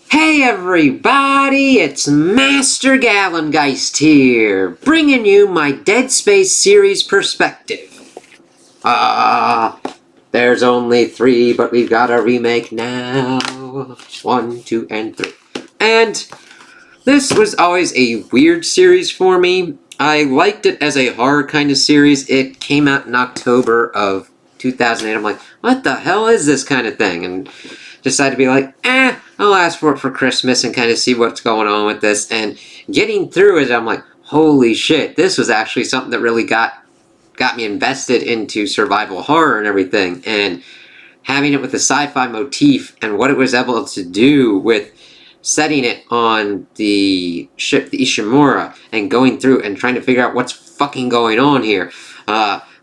Hey everybody, it's Master Gallengeist here, bringing you my Dead Space series perspective. There's only 3, but we've got a remake now. 1, 2, and 3. And this was always a weird series for me. I liked it as a horror kind of series. It came out in October of 2008. I'm like, what the hell is this kind of thing? And decided to be like, I'll ask for it for Christmas and kind of see what's going on with this. And getting through it, I'm like, holy shit, this was actually something that really got me invested into survival horror and everything. And having it with the sci-fi motif and what it was able to do with setting it on the ship, the Ishimura, and going through and trying to figure out what's fucking going on here.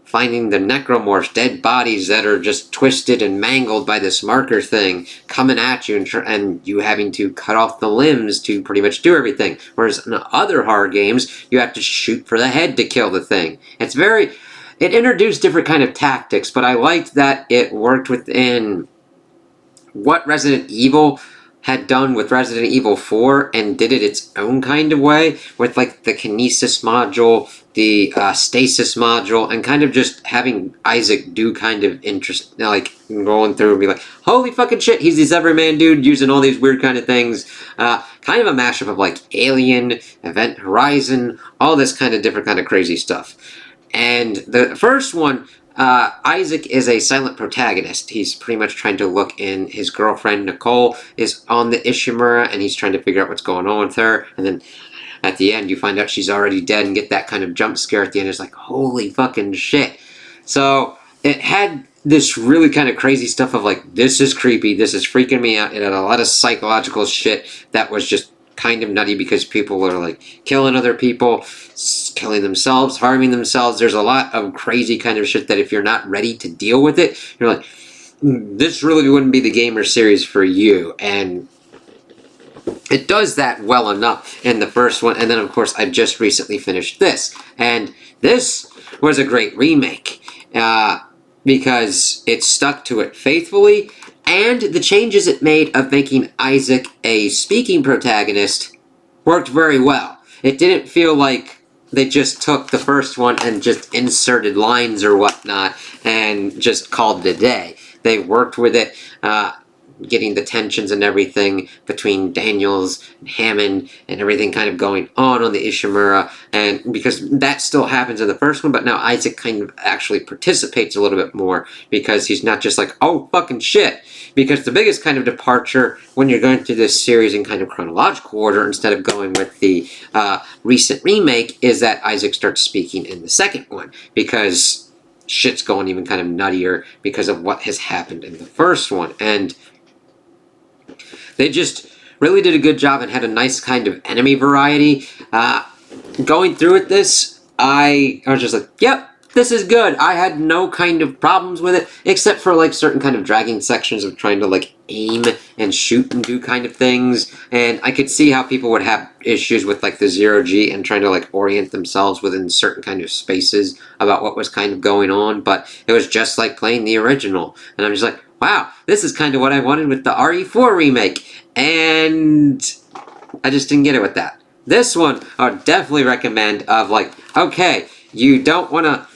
Finding the necromorphs, dead bodies that are just twisted and mangled by this marker thing coming at you, and you having to cut off the limbs to pretty much do everything. Whereas in other horror games, you have to shoot for the head to kill the thing. It introduced different kind of tactics, but I liked that it worked within what Resident Evil had done with Resident Evil 4 and did it its own kind of way with like the kinesis module, the stasis module, and kind of just having Isaac do kind of interest, like going through and be like, holy fucking shit, he's this everyman dude using all these weird kind of things. Kind of a mashup of like Alien, Event Horizon, all this kind of different kind of crazy stuff. And the first one, Isaac is a silent protagonist. He's pretty much trying to look in. His girlfriend, Nicole, is on the Ishimura, and he's trying to figure out what's going on with her. And then at the end, you find out she's already dead and get that kind of jump scare at the end. It's like, holy fucking shit. So it had this really kind of crazy stuff of like, this is creepy, this is freaking me out. It had a lot of psychological shit that was just kind of nutty because people are like killing other people, killing themselves, harming themselves. There's a lot of crazy kind of shit that if you're not ready to deal with it, you're like, this really wouldn't be the gamer series for you. And it does that well enough in the first one. And then of course I've just recently finished this, and this was a great remake because it stuck to it faithfully. And the changes it made of making Isaac a speaking protagonist worked very well. It didn't feel like they just took the first one and just inserted lines or whatnot and just called it a day. They worked with it, getting the tensions and everything between Daniels and Hammond and everything kind of going on the Ishimura, and because that still happens in the first one, but now Isaac kind of actually participates a little bit more because he's not just like, oh fucking shit. Because the biggest kind of departure when you're going through this series in kind of chronological order instead of going with the recent remake is that Isaac starts speaking in the second one, because shit's going even kind of nuttier because of what has happened in the first one. And they just really did a good job and had a nice kind of enemy variety. Going through it I was just like, yep, this is good. I had no kind of problems with it, except for like certain kind of dragging sections of trying to like aim and shoot and do kind of things. And I could see how people would have issues with like the 0G and trying to like orient themselves within certain kind of spaces about what was kind of going on. But it was just like playing the original. And I'm just like, wow, this is kind of what I wanted with the RE4 remake. And I just didn't get it with that. This one, I would definitely recommend of like, okay, you don't want to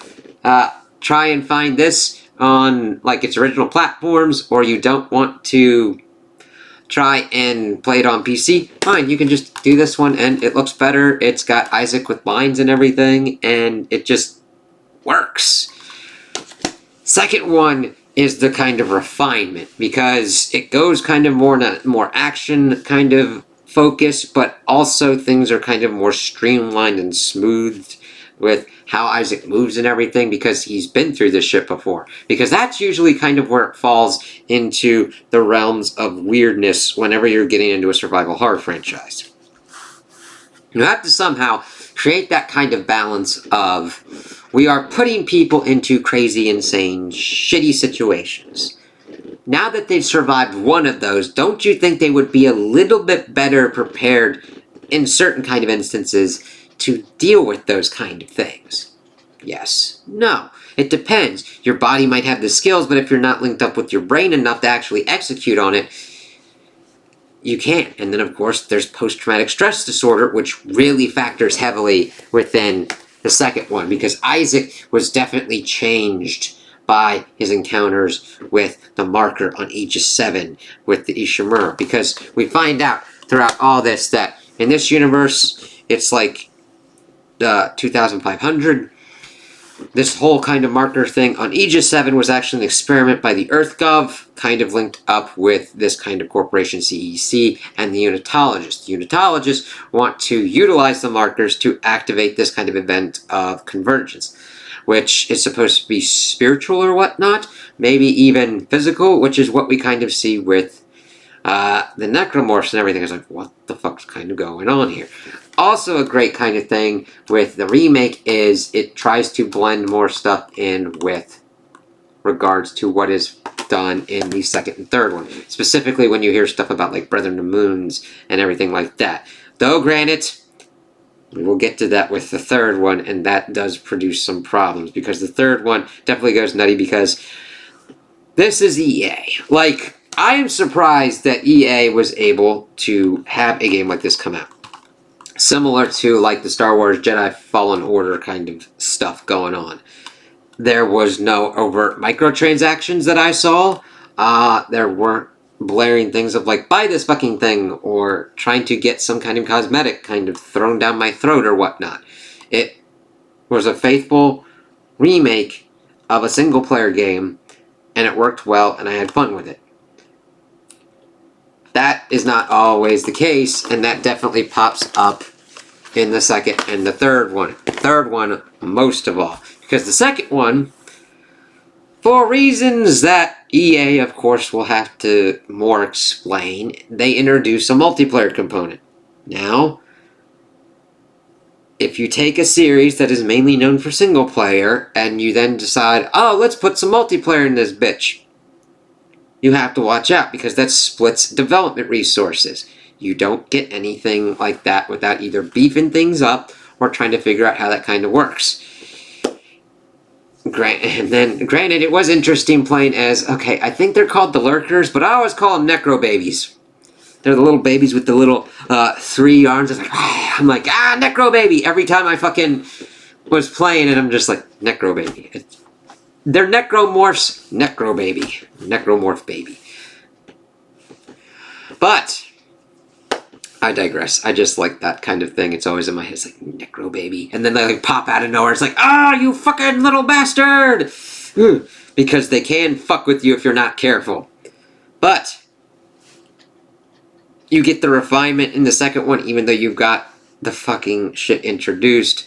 try and find this on like its original platforms, or you don't want to try and play it on PC, fine, you can just do this one and it looks better. It's got Isaac with lines and everything, and it just works. Second one is the kind of refinement, because it goes kind of more action kind of focus, but also things are kind of more streamlined and smoothed with how Isaac moves and everything, because he's been through this shit before. Because that's usually kind of where it falls into the realms of weirdness whenever you're getting into a survival horror franchise. You have to somehow create that kind of balance of, we are putting people into crazy, insane, shitty situations. Now that they've survived one of those, don't you think they would be a little bit better prepared in certain kind of instances to deal with those kind of things? Yes. No. It depends. Your body might have the skills, but if you're not linked up with your brain enough to actually execute on it, you can't. And then, of course, there's post-traumatic stress disorder, which really factors heavily within the second one, because Isaac was definitely changed by his encounters with the marker on Aegis 7 with the Ishimura, because we find out throughout all this that in this universe, it's like 2,500. This whole kind of marker thing on Aegis 7 was actually an experiment by the EarthGov, kind of linked up with this kind of corporation CEC and the Unitologists. The Unitologists want to utilize the markers to activate this kind of event of convergence, which is supposed to be spiritual or whatnot, maybe even physical, which is what we kind of see with the necromorphs and everything. Is like, what the fuck's kind of going on here? Also, a great kind of thing with the remake is it tries to blend more stuff in with regards to what is done in the second and third one. Specifically when you hear stuff about like Brethren of Moons and everything like that. Though, granted, we'll get to that with the third one, and that does produce some problems, because the third one definitely goes nutty, because this is EA. Like, I am surprised that EA was able to have a game like this come out. Similar to like the Star Wars Jedi Fallen Order kind of stuff going on. There was no overt microtransactions that I saw. There weren't blaring things of like, buy this fucking thing, or trying to get some kind of cosmetic kind of thrown down my throat or whatnot. It was a faithful remake of a single player game, and it worked well, and I had fun with it. That is not always the case, and that definitely pops up in the second and the third one. The third one, most of all. Because the second one, for reasons that EA, of course, will have to more explain, they introduce a multiplayer component. Now, if you take a series that is mainly known for single player, and you then decide, oh, let's put some multiplayer in this bitch, you have to watch out, because that splits development resources. You don't get anything like that without either beefing things up or trying to figure out how that kind of works. Granted, it was interesting playing as, okay, I think they're called the Lurkers, but I always call them Necro Babies. They're the little babies with the little 3 arms. It's like, I'm like, Necro Baby, every time I fucking was playing, and I'm just like, Necro Baby. They're Necromorphs, Necro Baby. Necromorph Baby. But I digress. I just like that kind of thing. It's always in my head. It's like, Necro Baby. And then they like pop out of nowhere. It's like, you fucking little bastard! Because they can fuck with you if you're not careful. But you get the refinement in the second one, even though you've got the fucking shit introduced.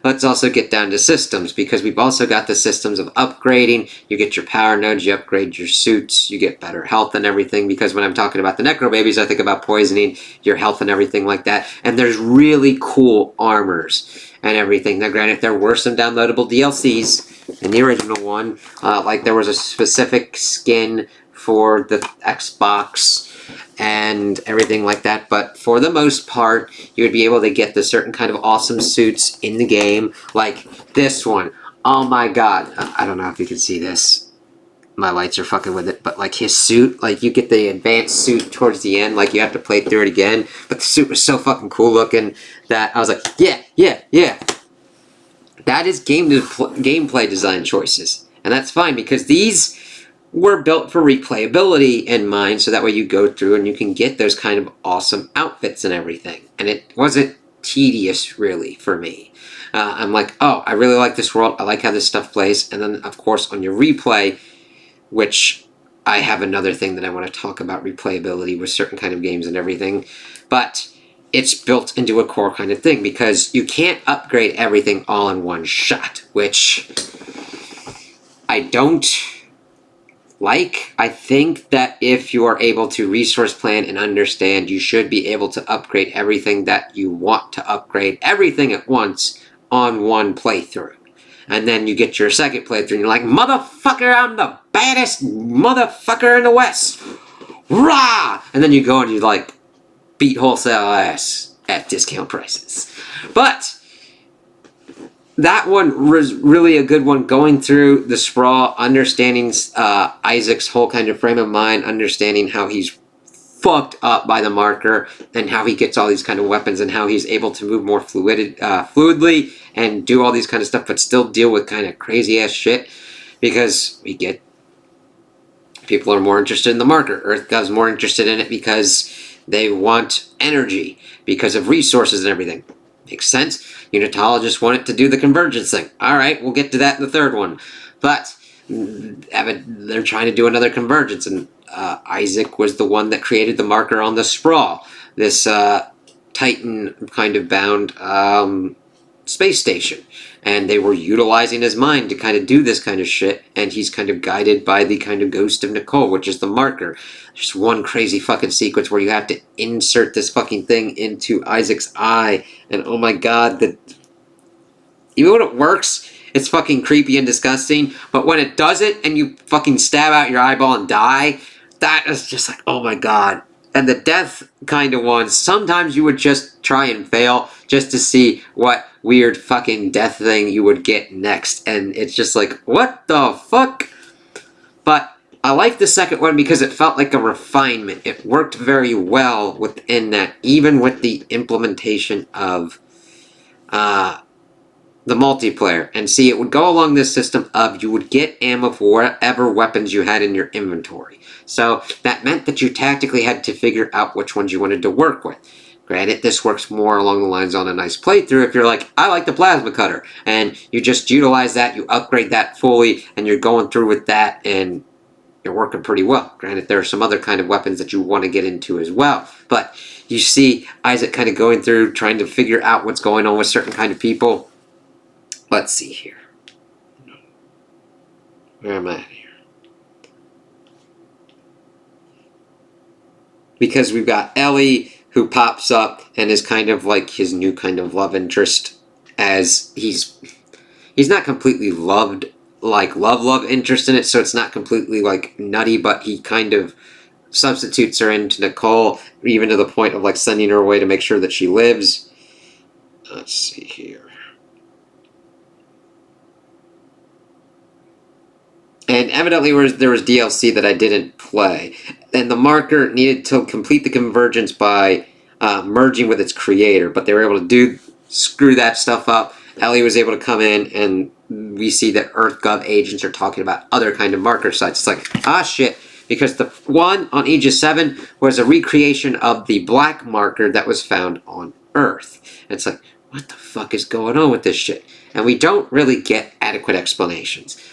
Let's also get down to systems, because we've also got the systems of upgrading. You get your power nodes, you upgrade your suits, you get better health and everything, because when I'm talking about the Necro Babies, I think about poisoning your health and everything like that. And there's really cool armors and everything. Now, granted, there were some downloadable DLCs in the original one. Like, there was a specific skin for the Xbox and everything like that, but for the most part, you would be able to get the certain kind of awesome suits in the game, like this one. Oh my god, I don't know if you can see this. My lights are fucking with it, but like his suit, like you get the advanced suit towards the end, like you have to play through it again, but the suit was so fucking cool looking that I was like, yeah. That is gameplay design choices, and that's fine, because these were built for replayability in mind, so that way you go through and you can get those kind of awesome outfits and everything. And it wasn't tedious, really, for me. I'm like, oh, I really like this world, I like how this stuff plays, and then, of course, on your replay, which I have another thing that I want to talk about, replayability with certain kind of games and everything, but it's built into a core kind of thing, because you can't upgrade everything all in one shot, which I don't like. I think that if you are able to resource plan and understand, you should be able to upgrade everything that you want to upgrade, everything at once on one playthrough. And then you get your second playthrough and you're like, motherfucker, I'm the baddest motherfucker in the West. Rah! And then you go and you like beat wholesale ass at discount prices. But that one was really a good one, going through the sprawl, understanding Isaac's whole kind of frame of mind, understanding how he's fucked up by the marker, and how he gets all these kind of weapons, and how he's able to move more fluidly and do all these kind of stuff, but still deal with kind of crazy ass shit, because we get people are more interested in the marker. EarthGov's more interested in it because they want energy, because of resources and everything. Makes sense. Unitologists want it to do the convergence thing. All right, we'll get to that in the third one, but they're trying to do another convergence, and Isaac was the one that created the marker on the Sprawl, this Titan kind of bound space station, and they were utilizing his mind to kind of do this kind of shit, and he's kind of guided by the kind of ghost of Nicole, which is the marker. There's one crazy fucking sequence where you have to insert this fucking thing into Isaac's eye, and oh my god, even when it works, it's fucking creepy and disgusting, but when it does it and you fucking stab out your eyeball and die, that is just like, oh my god. And the death kind of ones, sometimes you would just try and fail just to see what weird fucking death thing you would get next, and it's just like, what the fuck? But I like the second one because it felt like a refinement. It worked very well within that, even with the implementation of the multiplayer. And see, it would go along this system of you would get ammo for whatever weapons you had in your inventory. So that meant that you tactically had to figure out which ones you wanted to work with. Granted, this works more along the lines on a nice playthrough if you're like, I like the plasma cutter, and you just utilize that, you upgrade that fully, and you're going through with that, and you're working pretty well. Granted, there are some other kind of weapons that you want to get into as well, but you see Isaac kind of going through, trying to figure out what's going on with certain kind of people. Let's see here. Where am I at here? Because we've got Ellie, who pops up and is kind of like his new kind of love interest, as he's not completely loved, like love interest in it, so it's not completely like nutty, but he kind of substitutes her into Nicole, even to the point of like sending her away to make sure that she lives. Let's see here. And evidently there was DLC that I didn't play. And the marker needed to complete the convergence by merging with its creator. But they were able to screw that stuff up. Ellie was able to come in, and we see that EarthGov agents are talking about other kind of marker sites. It's like, ah shit. Because the one on Aegis 7 was a recreation of the black marker that was found on Earth. And it's like, what the fuck is going on with this shit? And we don't really get adequate explanations.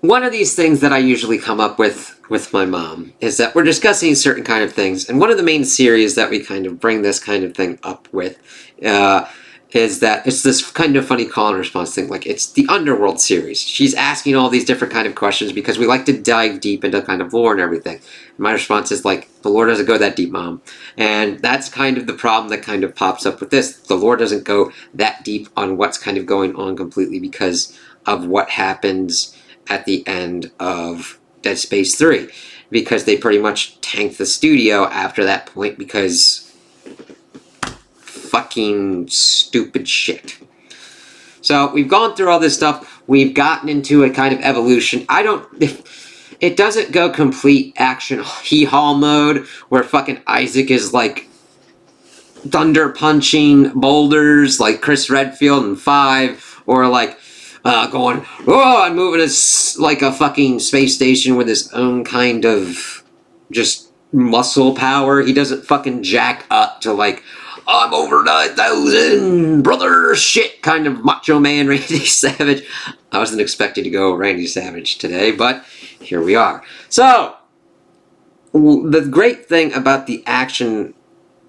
One of these things that I usually come up with my mom is that we're discussing certain kind of things, and one of the main series that we kind of bring this kind of thing up with is that it's this kind of funny call and response thing. Like, it's the Underworld series. She's asking all these different kind of questions because we like to dive deep into kind of lore and everything. And my response is like, the lore doesn't go that deep, Mom. And that's kind of the problem that kind of pops up with this. The lore doesn't go that deep on what's kind of going on completely because of what happens at the end of Dead Space 3, because they pretty much tanked the studio after that point because fucking stupid shit. So we've gone through all this stuff. We've gotten into a kind of evolution. It doesn't go complete action hee-haw mode where fucking Isaac is like thunder punching boulders like Chris Redfield in 5, or like going, oh, I'm moving this like a fucking space station with his own kind of just muscle power. He doesn't fucking jack up to like, I'm over 9,000, brother, shit, kind of Macho Man Randy Savage. I wasn't expecting to go Randy Savage today, but here we are. So, the great thing about the action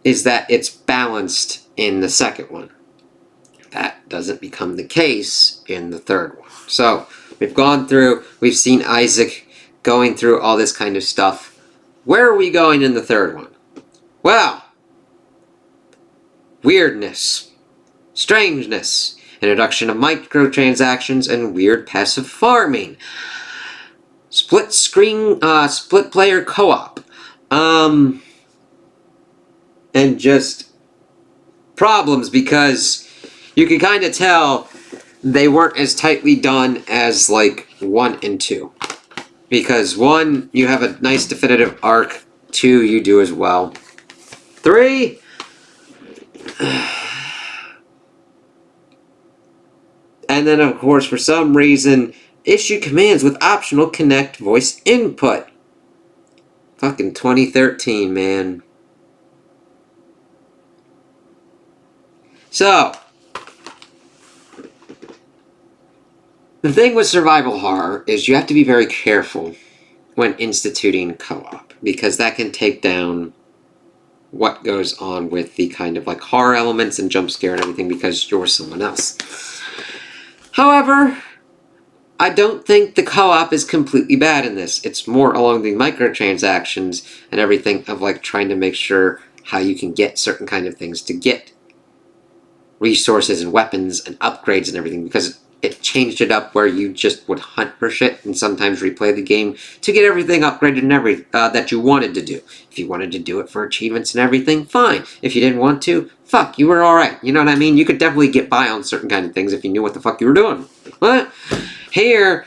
is that it's balanced in the second one. That doesn't become the case in the third one. So, we've gone through, we've seen Isaac going through all this kind of stuff. Where are we going in the third one? Well, weirdness, strangeness, introduction of microtransactions, and weird passive farming. Split player co-op. And just problems because you can kind of tell they weren't as tightly done as like 1 and 2. Because 1, you have a nice definitive arc. 2, you do as well. 3, and then of course for some reason, issue commands with optional connect voice input. Fucking 2013, man. So, the thing with survival horror is you have to be very careful when instituting co-op, because that can take down what goes on with the kind of like horror elements and jump scare and everything because you're someone else. However, I don't think the co-op is completely bad in this. It's more along the microtransactions and everything of like trying to make sure how you can get certain kind of things to get resources and weapons and upgrades and everything, because it changed it up where you just would hunt for shit and sometimes replay the game to get everything upgraded and that you wanted to do. If you wanted to do it for achievements and everything, fine. If you didn't want to, fuck, you were alright. You know what I mean? You could definitely get by on certain kind of things if you knew what the fuck you were doing. But here,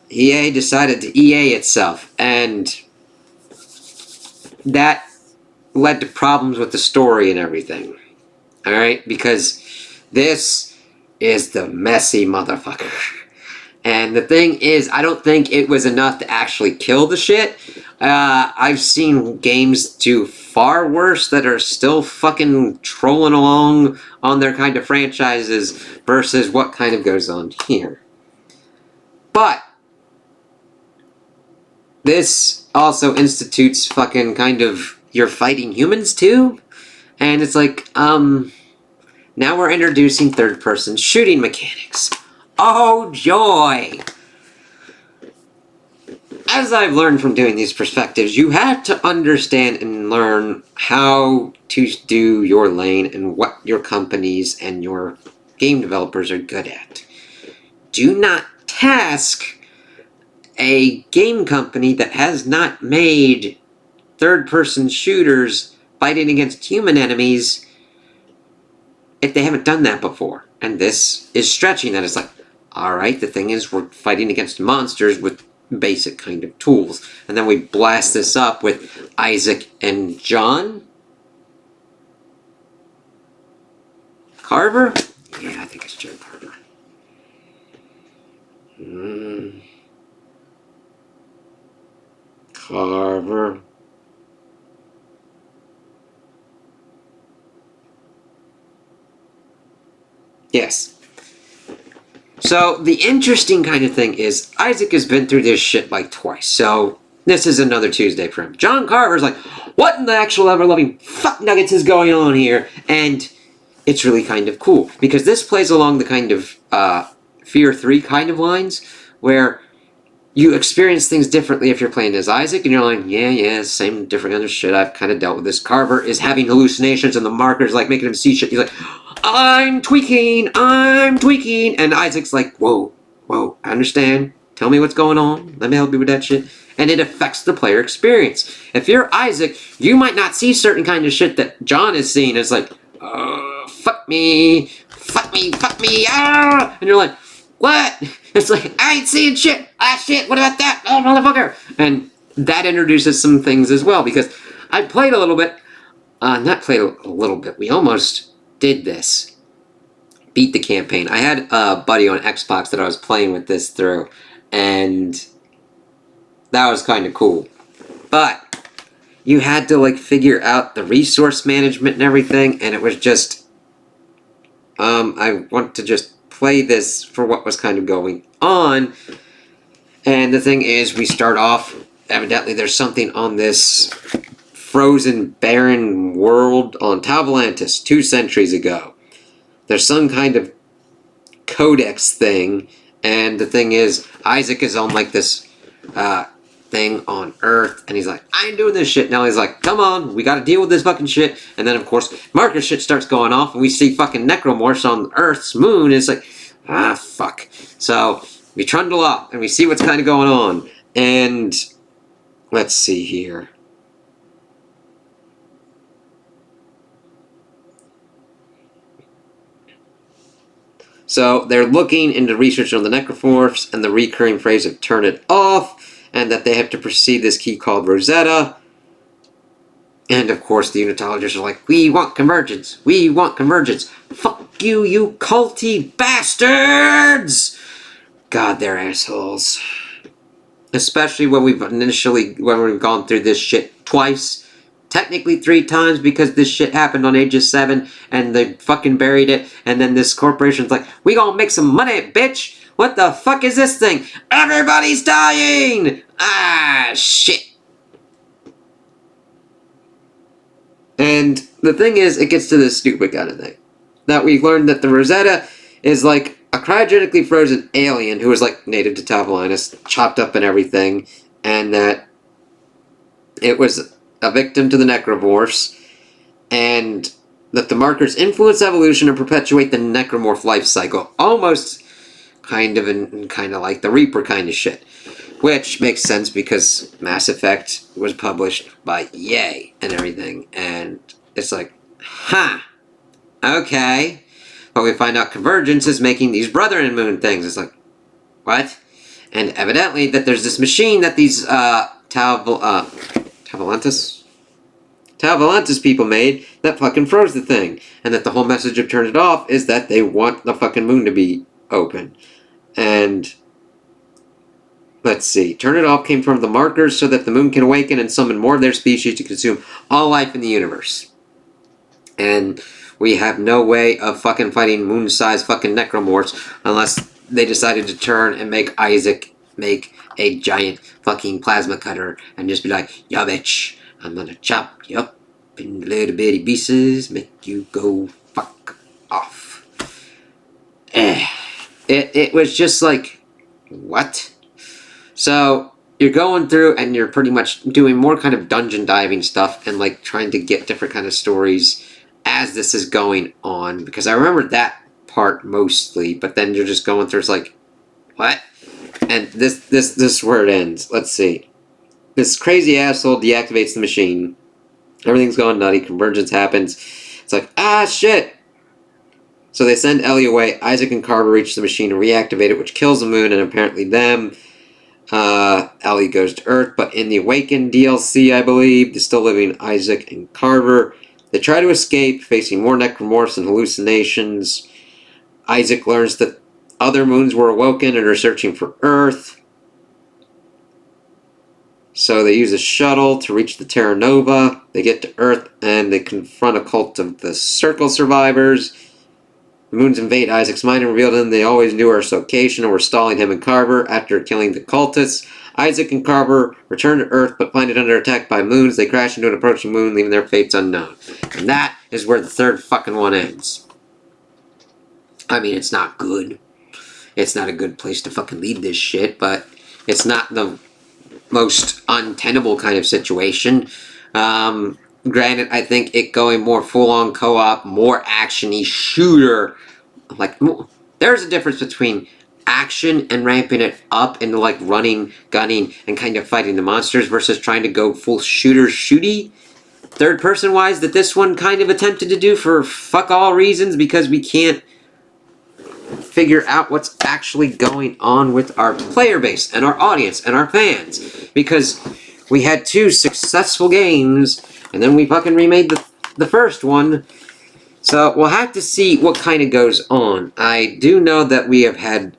EA decided to EA itself, and that led to problems with the story and everything. Alright? Because this is the messy motherfucker. And the thing is, I don't think it was enough to actually kill the shit. I've seen games do far worse that are still fucking trolling along on their kind of franchises versus what kind of goes on here. But this also institutes fucking kind of you're fighting humans too. And it's like, now we're introducing third-person shooting mechanics. Oh, joy! As I've learned from doing these perspectives, you have to understand and learn how to do your lane and what your companies and your game developers are good at. Do not task a game company that has not made third-person shooters fighting against human enemies if they haven't done that before. And this is stretching that. It's like, alright, the thing is we're fighting against monsters with basic kind of tools. And then we blast this up with Isaac and John Carver? Yeah, I think it's John Carver. Carver. Yes. So, the interesting kind of thing is, Isaac has been through this shit like twice, so this is another Tuesday for him. John Carver's like, what in the actual ever-loving fuck nuggets is going on here? And it's really kind of cool, because this plays along the kind of Fear 3 kind of lines, where you experience things differently if you're playing as Isaac, and you're like, yeah, same different kind of shit, I've kind of dealt with this. Carver is having hallucinations, and the marker's like making him see shit. He's like, I'm tweaking, and Isaac's like, whoa, I understand, tell me what's going on, let me help you with that shit. And it affects the player experience. If you're Isaac, you might not see certain kind of shit that John is seeing. It's like, fuck me, ah! And you're like, what? It's like, I ain't seeing shit. Ah, shit, what about that? Oh, motherfucker. And that introduces some things as well, because I played a little bit, not played a little bit, we almost did this. Beat the campaign. I had a buddy on Xbox that I was playing with this through, and that was kind of cool. But you had to, like, figure out the resource management and everything, and it was just, I want to just play this for what was kind of going on. And the thing is, we start off, evidently there's something on this frozen barren world on Tavalantis 2 centuries ago. There's some kind of codex thing, and the thing is, Isaac is on like this thing on Earth, and he's like, I ain't doing this shit. Now he's like, come on, we gotta deal with this fucking shit. And then of course, marker shit starts going off, and we see fucking necromorphs on Earth's moon, and it's like, fuck. So, we trundle up, and we see what's kind of going on. And, let's see here. So, they're looking into research on the necromorphs, and the recurring phrase of turn it off. and that they have to proceed this key called Rosetta. And of course, the Unitologists are like, we want convergence. We want convergence. Fuck you, you culty bastards! God, they're assholes. Especially when we've gone through this shit twice. Technically 3 times because this shit happened on Aegis 7 and they fucking buried it. And then this corporation's like, we gonna make some money, bitch! What the fuck is this thing? Everybody's dying! Ah, shit. And the thing is, it gets to this stupid kind of thing. That we learned that the Rosetta is like a cryogenically frozen alien who is like native to Tavalinus, chopped up and everything, and that it was a victim to the Necromorphs, and that the markers influence evolution and perpetuate the Necromorph life cycle. Almost kind of like the Reaper kind of shit. Which makes sense because Mass Effect was published by EA and everything. And it's like, huh, okay. But we find out Convergence is making these Brethren Moon things. It's like, what? And evidently that there's this machine that these Tavalentis people made that fucking froze the thing. And that the whole message of Turn It Off is that they want the fucking moon to be open. And let's see. Turn It Off came from the markers so that the moon can awaken and summon more of their species to consume all life in the universe. And we have no way of fucking fighting moon-sized fucking necromorphs unless they decided to turn and make Isaac make a giant fucking plasma cutter and just be like, yeah, bitch, I'm gonna chop you up in little bitty pieces, make you go fuck off. It was just like, what? So you're going through and you're pretty much doing more kind of dungeon diving stuff and like trying to get different kind of stories as this is going on. Because I remember that part mostly, but then you're just going through, it's like, what? And this is where it ends. Let's see. This crazy asshole deactivates the machine. Everything's going nutty. Convergence happens. It's like, ah, shit. So they send Ellie away. Isaac and Carver reach the machine and reactivate it, which kills the moon and apparently them. Ellie goes to Earth, but in the Awakened DLC, I believe, the still living Isaac and Carver, they try to escape, facing more necromorphs and hallucinations. Isaac learns that other moons were awoken and are searching for Earth. So they use a shuttle to reach the Terra Nova. They get to Earth and they confront a cult of the Circle survivors. The moons invade Isaac's mind and reveal to him they always knew Earth's location and were stalling him and Carver. After killing the cultists, Isaac and Carver return to Earth but find it under attack by moons. They crash into an approaching moon, leaving their fates unknown. And that is where the third fucking one ends. I mean, it's not good. It's not a good place to fucking lead this shit, but it's not the most untenable kind of situation. Granted, I think it going more full-on co-op, more action-y shooter, like, there's a difference between action and ramping it up into, like, running, gunning, and kind of fighting the monsters versus trying to go full shooter-shooty, third-person-wise, that this one kind of attempted to do for fuck-all reasons because we can't figure out what's actually going on with our player base and our audience and our fans. Because we had 2 successful games, and then we fucking remade the first one. So we'll have to see what kind of goes on. I do know that we have had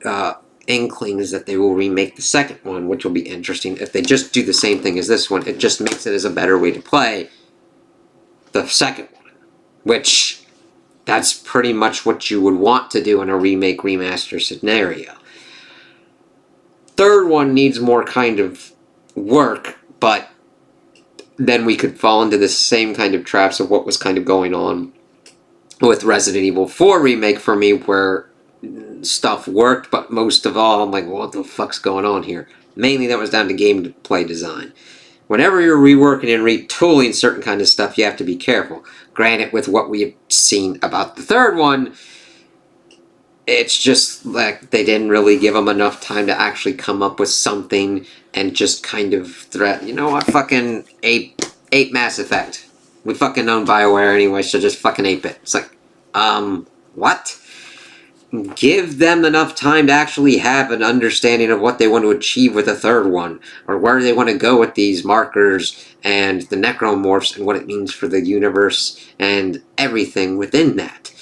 inklings that they will remake the second one, which will be interesting. If they just do the same thing as this one, it just makes it as a better way to play the second one. Which, that's pretty much what you would want to do in a remake, remaster scenario. Third one needs more kind of work, but then we could fall into the same kind of traps of what was kind of going on with Resident Evil 4 Remake for me, where stuff worked, but most of all, I'm like, what the fuck's going on here? Mainly that was down to gameplay design. Whenever you're reworking and retooling certain kind of stuff, you have to be careful. Granted, with what we have seen about the third one, it's just like they didn't really give them enough time to actually come up with something and just kind of threaten, you know what, fucking ape Mass Effect. We fucking own BioWare anyway, so just fucking ape it. It's like, what? give them enough time to actually have an understanding of what they want to achieve with a third one, or where they want to go with these markers and the necromorphs and what it means for the universe and everything within that.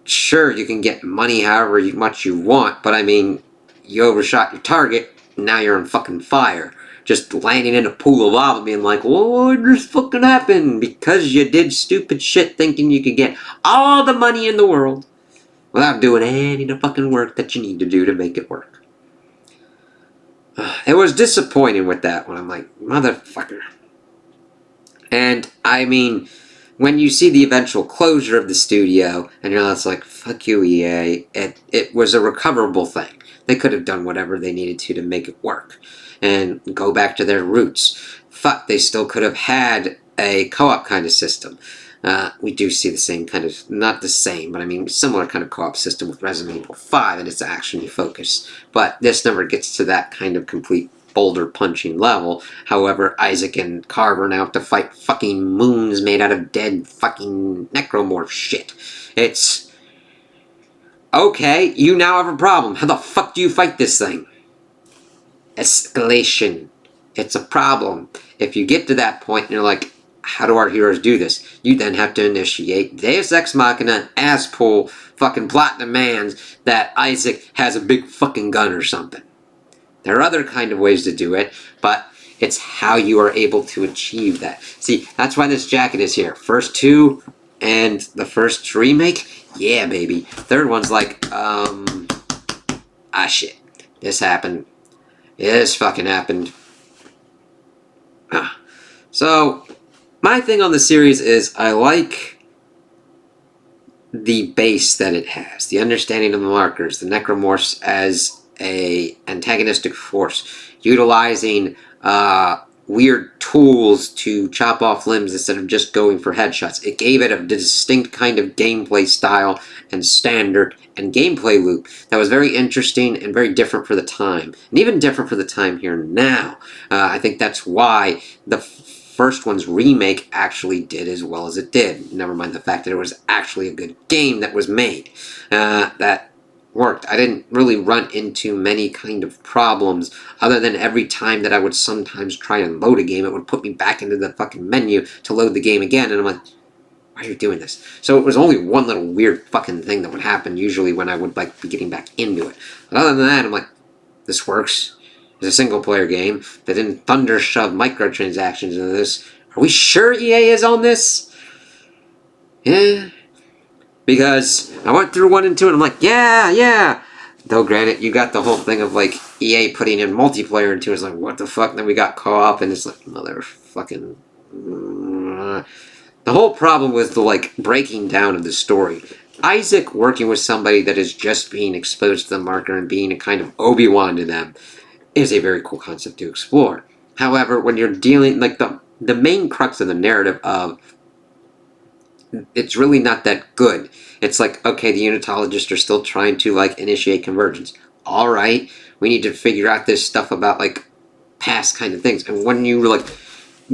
Sure, you can get money however much you want, but I mean, you overshot your target, now you're on fucking fire. Just landing in a pool of lava being like, what just fucking happened? Because you did stupid shit thinking you could get all the money in the world without doing any of the fucking work that you need to do to make it work. It was disappointing with that one. I'm like, motherfucker. And, I mean, when you see the eventual closure of the studio, and you're like, fuck you, EA, it was a recoverable thing. They could have done whatever they needed to make it work. And go back to their roots. Fuck, they still could have had a co-op kind of system. We do see the same kind of, not the same, but I mean similar kind of co-op system with Resident Evil 5, and it's action focused. But this never gets to that kind of complete boulder punching level. However, Isaac and Carver now have to fight fucking moons made out of dead fucking necromorph shit. It's... okay, you now have a problem. How the fuck do you fight this thing? Escalation. It's a problem. If you get to that point and you're like, how do our heroes do this? You then have to initiate Deus Ex Machina, ass pull, fucking plot demands that Isaac has a big fucking gun or something. There are other kind of ways to do it, but it's how you are able to achieve that. See, that's why this jacket is here. First two and the first remake, yeah, baby. Third one's like, shit. This happened. This fucking happened. So, my thing on the series is I like the base that it has. The understanding of the markers, the necromorphs as a antagonistic force, utilizing weird tools to chop off limbs instead of just going for headshots. It gave it a distinct kind of gameplay style and standard and gameplay loop that was very interesting and very different for the time, and even different for the time here now. I think that's why the first one's remake actually did as well as it did. Never mind the fact that it was actually a good game that was made. That worked. I didn't really run into many kind of problems other than every time that I would sometimes try and load a game, it would put me back into the fucking menu to load the game again, and I'm like, why are you doing this? So it was only one little weird fucking thing that would happen usually when I would like be getting back into it. But other than that, I'm like, this works. It's a single-player game. They didn't thunder shove microtransactions into this. Are we sure EA is on this? Yeah. Because I went through 1 and 2 and I'm like, yeah. Though granted, you got the whole thing of like EA putting in multiplayer into it. It's like, what the fuck? And then we got co-op and it's like, motherfucking... The whole problem was the like breaking down of the story. Isaac working with somebody that is just being exposed to the marker and being a kind of Obi-Wan to them is a very cool concept to explore. However, when you're dealing, like the main crux of the narrative of, it's really not that good. It's like, okay, the unitologists are still trying to like initiate convergence. All right, we need to figure out this stuff about like past kind of things. And when you like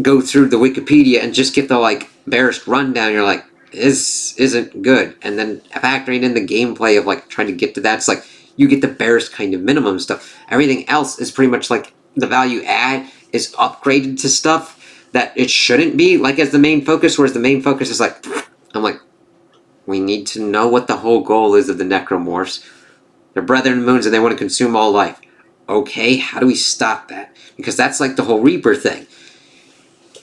go through the Wikipedia and just get the like barest rundown, you're like, this isn't good. And then factoring in the gameplay of like trying to get to that, it's like you get the barest kind of minimum stuff. Everything else is pretty much like the value add is upgraded to stuff that it shouldn't be like as the main focus, whereas the main focus is like, I'm like, we need to know what the whole goal is of the necromorphs. They're brethren moons and they want to consume all life. Okay, how do we stop that? Because that's like the whole Reaper thing.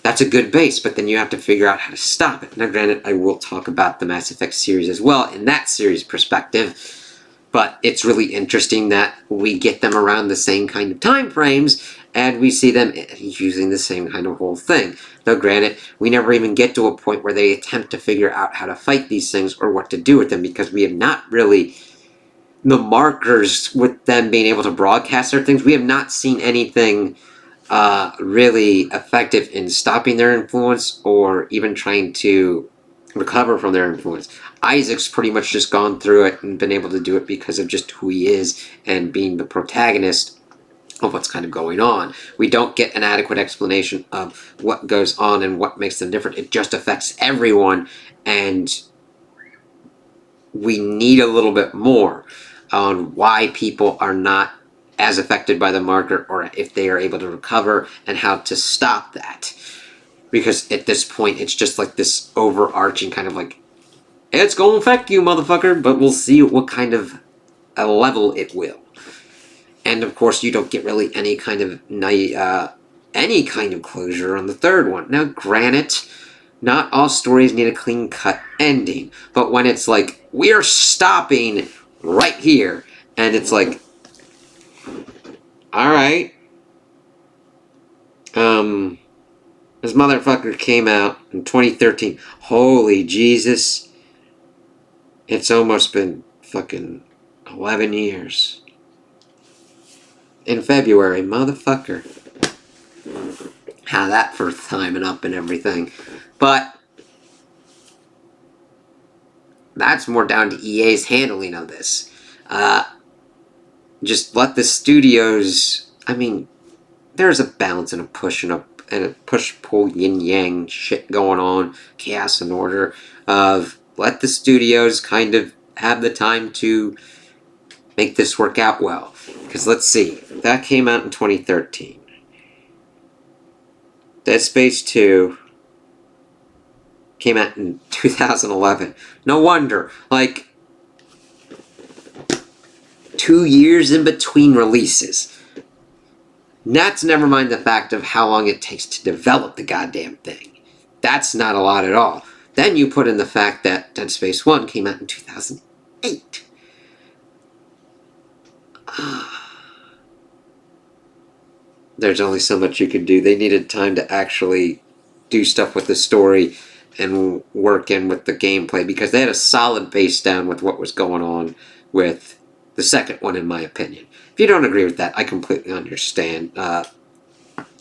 That's a good base, but then you have to figure out how to stop it. Now granted, I will talk about the Mass Effect series as well in that series perspective, but it's really interesting that we get them around the same kind of time frames, and we see them using the same kind of whole thing. Though granted, we never even get to a point where they attempt to figure out how to fight these things or what to do with them, because we have not really... the markers with them being able to broadcast their things, we have not seen anything really effective in stopping their influence or even trying to recover from their influence. Isaac's pretty much just gone through it and been able to do it because of just who he is and being the protagonist of what's kind of going on. We don't get an adequate explanation of what goes on and what makes them different. It just affects everyone, and we need a little bit more on why people are not as affected by the marker, or if they are able to recover, and how to stop that. Because at this point, it's just like this overarching kind of like, it's going to affect you, motherfucker, but we'll see what kind of a level it will. And of course, you don't get really any kind of closure on the third one. Now, granted, not all stories need a clean-cut ending, but when it's like, we're stopping right here, and it's like, alright, this motherfucker came out in 2013. Holy Jesus. It's almost been fucking 11 years. In February, motherfucker. How that for timing up and everything. But that's more down to EA's handling of this. Just let the studios... I mean, there's a balance and a push and a push-pull yin-yang shit going on. Chaos and order. Of let the studios kind of have the time to make this work out well. Because let's see. That came out in 2013. Dead Space 2 came out in 2011. No wonder. Like, 2 years in between releases. That's never mind the fact of how long it takes to develop the goddamn thing. That's not a lot at all. Then you put in the fact that Dead Space 1 came out in 2008. There's only so much you could do. They needed time to actually do stuff with the story and work in with the gameplay, because they had a solid base down with what was going on with the second one, in my opinion. If you don't agree with that, I completely understand.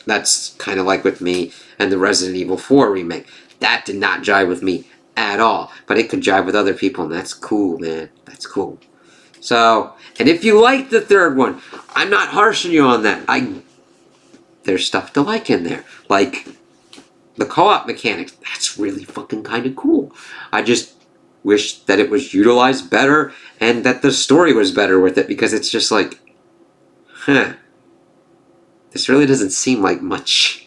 That's kind of like with me and the Resident Evil 4 remake. That did not jive with me at all, but it could jive with other people, and that's cool, man. That's cool. So, and if you like the third one, I'm not harshing you on that. There's stuff to like in there. Like, the co-op mechanics. That's really fucking kind of cool. I just wish that it was utilized better, and that the story was better with it, because it's just like, this really doesn't seem like much.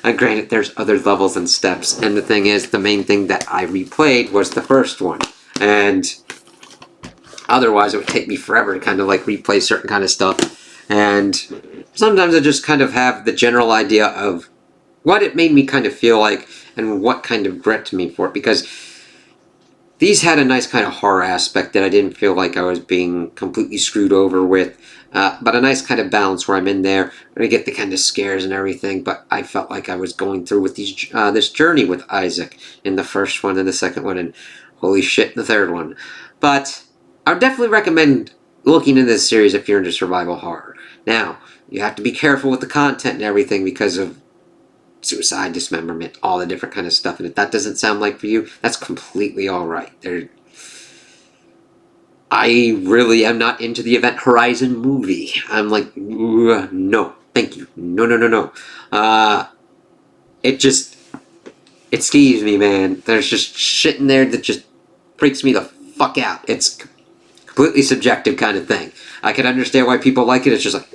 Granted, there's other levels and steps, and the thing is, the main thing that I replayed was the first one. And otherwise, it would take me forever to kind of like replay certain kind of stuff. And sometimes I just kind of have the general idea of what it made me kind of feel like, and what kind of gripped me for it, because these had a nice kind of horror aspect that I didn't feel like I was being completely screwed over with, but a nice kind of balance where I'm in there, and I get the kind of scares and everything, but I felt like I was going through with this journey with Isaac in the first one and the second one, and holy shit, the third one. But I would definitely recommend looking into this series if you're into survival horror. Now, you have to be careful with the content and everything because of suicide, dismemberment, all the different kind of stuff. And if that doesn't sound like for you, that's completely alright. I really am not into the Event Horizon movie. I'm like, no, thank you. No. It just, it skeeves me, man. There's just shit in there that just freaks me the fuck out. It's completely subjective kind of thing. I can understand why people like it. It's just like,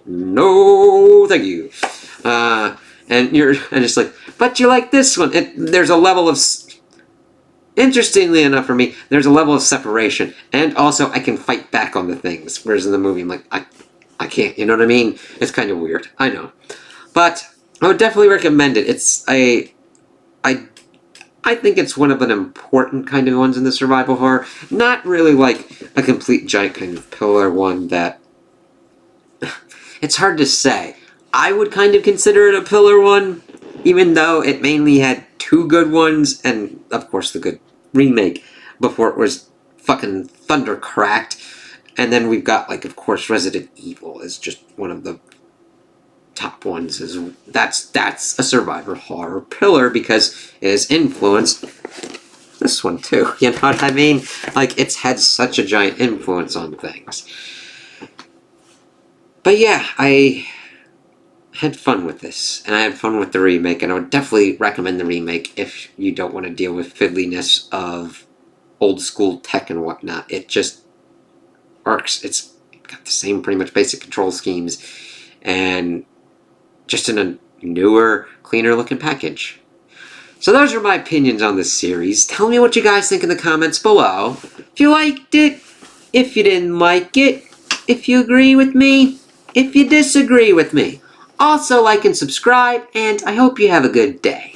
no, thank you. And it's like, but you like this one. There's a level of, interestingly enough for me, there's a level of separation. And also, I can fight back on the things. Whereas in the movie, I'm like, I can't, you know what I mean? It's kind of weird, I know. But I would definitely recommend it. I think it's one of an important kind of ones in the survival horror. Not really like a complete giant kind of pillar one that... It's hard to say. I would kind of consider it a pillar one, even though it mainly had 2 good ones, and of course the good remake, before it was fucking thunder cracked. And then we've got, like, of course, Resident Evil is just one of the top ones. That's a survivor horror pillar because it has influenced this one too. You know what I mean? Like, it's had such a giant influence on things. But yeah, I had fun with this, and I had fun with the remake, and I would definitely recommend the remake if you don't want to deal with fiddliness of old school tech and whatnot. It just works. It's got the same pretty much basic control schemes and just in a newer, cleaner looking package. So those are my opinions on this series. Tell me what you guys think in the comments below. If you liked it, if you didn't like it, if you agree with me, if you disagree with me. Also like and subscribe, and I hope you have a good day.